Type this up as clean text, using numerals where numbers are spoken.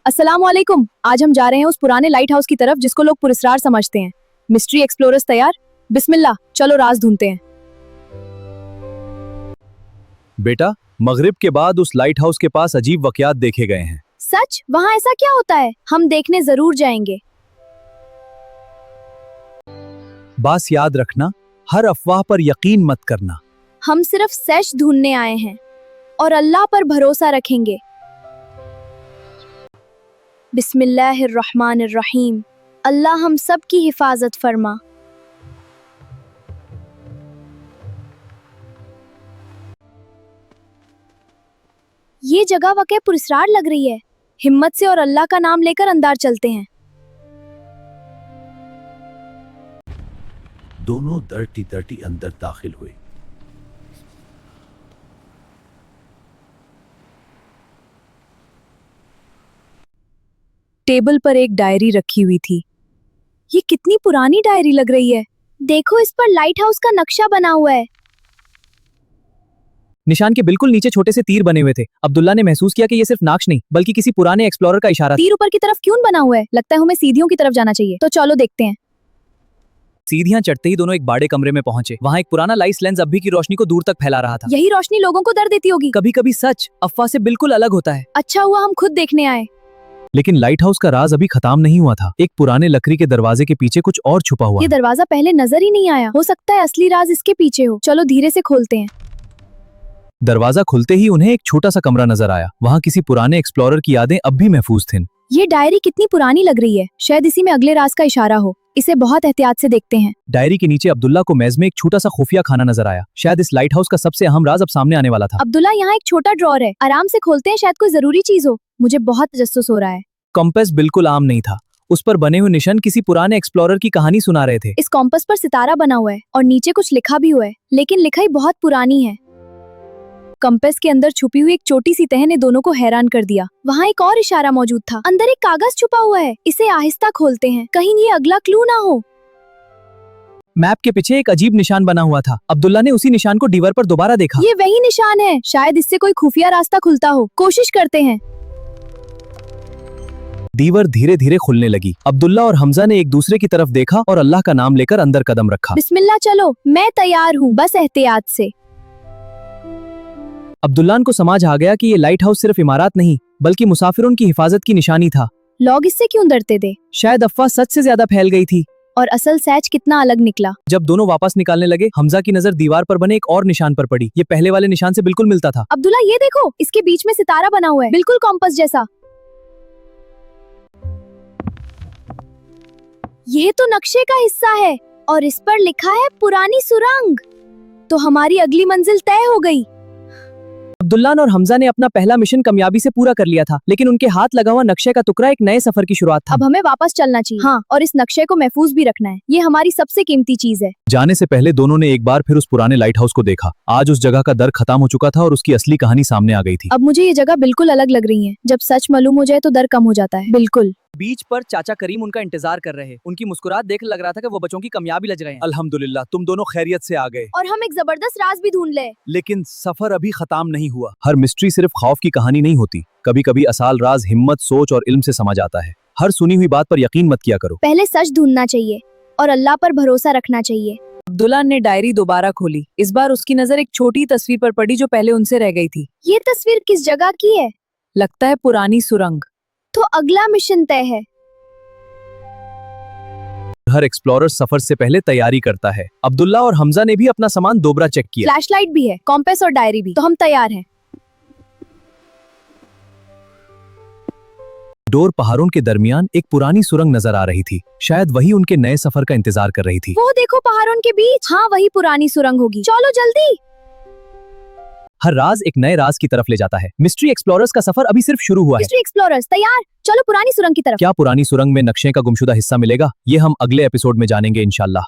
अस्सलामुअलैकुम। आज हम जा रहे हैं उस पुराने लाइट हाउस की तरफ जिसको लोग पुरस्कार समझते हैं। मिस्ट्री एक्सप्लोरर्स तैयार? बिस्मिल्लाह, चलो राज ढूंढते हैं। बेटा, मगरिब के बाद उस लाइट हाउस के पास अजीब वाकयात देखे गए हैं। सच? वहाँ ऐसा क्या होता है? हम देखने जरूर जाएंगे। बस याद रखना, हर अफवाह पर यकीन मत करना। हम सिर्फ सच ढूंढने आए हैं और अल्लाह पर भरोसा रखेंगे। बिस्मिल्लाहिर्रहमानिर्रहीम। अल्लाह हम सब की हिफाजत फरमा। ये जगह वाकई पुरस्कार लग रही है। हिम्मत से और अल्लाह का नाम लेकर अंदर चलते हैं। दोनों दरती अंदर दाखिल हुए। टेबल पर एक डायरी रखी हुई थी। ये कितनी पुरानी डायरी लग रही है। देखो, इस पर लाइट हाउस का नक्शा बना हुआ है। निशान के बिल्कुल नीचे छोटे से तीर बने हुए थे। अब्दुल्ला ने महसूस किया कि ये सिर्फ नाक्श नहीं बल्कि किसी पुराने एक्सप्लोरर का इशारा था। तीर ऊपर की तरफ क्यों बना हुआ है? लगता है हमें सीढ़ियों की तरफ जाना चाहिए। तो चलो देखते हैं। सीढ़ियां चढ़ते ही दोनों एक बड़े कमरे में पहुंचे। वहां एक पुराना लाइट लेंस अब भी की रोशनी को दूर तक फैला रहा था। यही रोशनी लोगों को डर देती होगी। कभी कभी सच अफवाह से बिल्कुल अलग होता है। अच्छा हुआ हम खुद देखने आए। लेकिन लाइट हाउस का राज अभी खत्म नहीं हुआ था। एक पुराने लकड़ी के दरवाजे के पीछे कुछ और छुपा हुआ ये दरवाजा पहले नजर ही नहीं आया। हो सकता है असली राज इसके पीछे हो। चलो धीरे से खोलते हैं। दरवाजा खुलते ही उन्हें एक छोटा सा कमरा नजर आया। वहाँ किसी पुराने एक्सप्लोरर की यादें अब भी महफूज थीं। ये डायरी कितनी पुरानी लग रही है। शायद इसी में अगले राज का इशारा हो। इसे बहुत एहतियात से देखते हैं। डायरी के नीचे अब्दुल्ला को मेज में एक छोटा सा खुफिया खाना नजर आया। शायद इस लाइट हाउस का सबसे अहम राज अब सामने आने वाला था। अब्दुल्ला, यहाँ एक छोटा ड्रॉर है। आराम से खोलते हैं, शायद कोई जरूरी चीज हो। मुझे बहुत तजस्सुस हो रहा है। कंपास बिल्कुल आम नहीं था। उस पर बने हुए निशान किसी पुराने एक्सप्लोरर की कहानी सुना रहे थे। इस कॉम्पस पर सितारा बना हुआ है और नीचे कुछ लिखा भी हुआ है, लेकिन लिखाई बहुत पुरानी है। कंपास के अंदर छुपी हुई एक छोटी सी तह ने दोनों को हैरान कर दिया। वहाँ एक और इशारा मौजूद था। अंदर एक कागज छुपा हुआ है। इसे आहिस्ता खोलते हैं, कहीं ये अगला क्लू ना हो। मैप के पीछे एक अजीब निशान बना हुआ था। अब्दुल्ला ने उसी निशान को दीवार पर दोबारा देखा। ये वही निशान है। शायद इससे कोई खुफिया रास्ता खुलता हो। कोशिश करते हैं। दीवार धीरे धीरे खुलने लगी। अब्दुल्ला और हमजा ने एक दूसरे की तरफ देखा और अल्लाह का नाम लेकर अंदर कदम रखा। बिस्मिल्लाह, चलो मैं तैयार हूँ, बस एहतियात से। अब्दुल्ला को समझ आ गया कि ये लाइट हाउस सिर्फ इमारत नहीं बल्कि मुसाफिरों की हिफाजत की निशानी था। लोग इससे क्यों डरते थे? शायद अफवाह सच से ज्यादा फैल गई थी। और असल सच कितना अलग निकला। जब दोनों वापस निकालने लगे, हमजा की नजर दीवार पर बने एक और निशान पर पड़ी। ये पहले वाले निशान से बिल्कुल मिलता था। अब्दुल्ला, ये देखो, इसके बीच में सितारा बना हुआ है, बिल्कुल कॉम्पस जैसा। ये तो नक्शे का हिस्सा है और इस पर लिखा है पुरानी सुरंग। तो हमारी अगली मंजिल तय हो गई। अब्दुल्ला और हमजा ने अपना पहला मिशन कामयाबी से पूरा कर लिया था, लेकिन उनके हाथ लगा हुआ नक्शे का टुकड़ा एक नए सफर की शुरुआत था। अब हमें वापस चलना चाहिए। हाँ, और इस नक्शे को महफूज भी रखना है। ये हमारी सबसे कीमती चीज है। जाने से पहले दोनों ने एक बार फिर उस पुराने लाइट हाउस को देखा। आज उस जगह का डर खत्म हो चुका था और उसकी असली कहानी सामने आ गई थी। अब मुझे ये जगह बिल्कुल अलग लग रही है। जब सच मालूम हो जाए तो डर कम हो जाता है। बिल्कुल। बीच पर चाचा करीम उनका इंतजार कर रहे। उनकी मुस्कुराहट देख लग रहा था कि वो बच्चों की कामयाबी लज रहे हैं। अल्हम्दुलिल्लाह, तुम दोनों खैरियत से आ गए। और हम एक जबरदस्त राज भी ढूंढ ले। लेकिन सफर अभी खत्म नहीं हुआ। हर मिस्ट्री सिर्फ खौफ की कहानी नहीं होती। कभी कभी असल राज हिम्मत, सोच और इल्म से समझ आता है। हर सुनी हुई बात पर यकीन मत किया करो। पहले सच ढूंढना चाहिए और अल्लाह पर भरोसा रखना चाहिए। अब्दुल्ला ने डायरी दोबारा खोली। इस बार उसकी नजर एक छोटी तस्वीर पर पड़ी जो पहले उनसे रह गई थी। ये तस्वीर किस जगह की है? लगता है पुरानी सुरंग। तो अगला मिशन तय है। हर एक्सप्लोरर सफर से पहले तैयारी करता है। अब्दुल्ला और हमजा ने भी अपना सामान दोबारा चेक किया। फ्लैशलाइट भी है, कॉम्पास और डायरी भी। तो हम तैयार हैं। डोर पहाड़ों के दरमियान एक पुरानी सुरंग नजर आ रही थी। शायद वही उनके नए सफर का इंतजार कर रही थी। वो देखो, पहाड़ों के बीच। हाँ, वही पुरानी सुरंग होगी। चलो जल्दी। हर राज एक नए राज की तरफ ले जाता है। मिस्ट्री एक्सप्लोरर्स का सफर अभी सिर्फ शुरू हुआ है। मिस्ट्री एक्सप्लोरर्स तैयार? चलो पुरानी सुरंग की तरफ। क्या पुरानी सुरंग में नक्शे का गुमशुदा हिस्सा मिलेगा? ये हम अगले एपिसोड में जानेंगे इंशाल्लाह।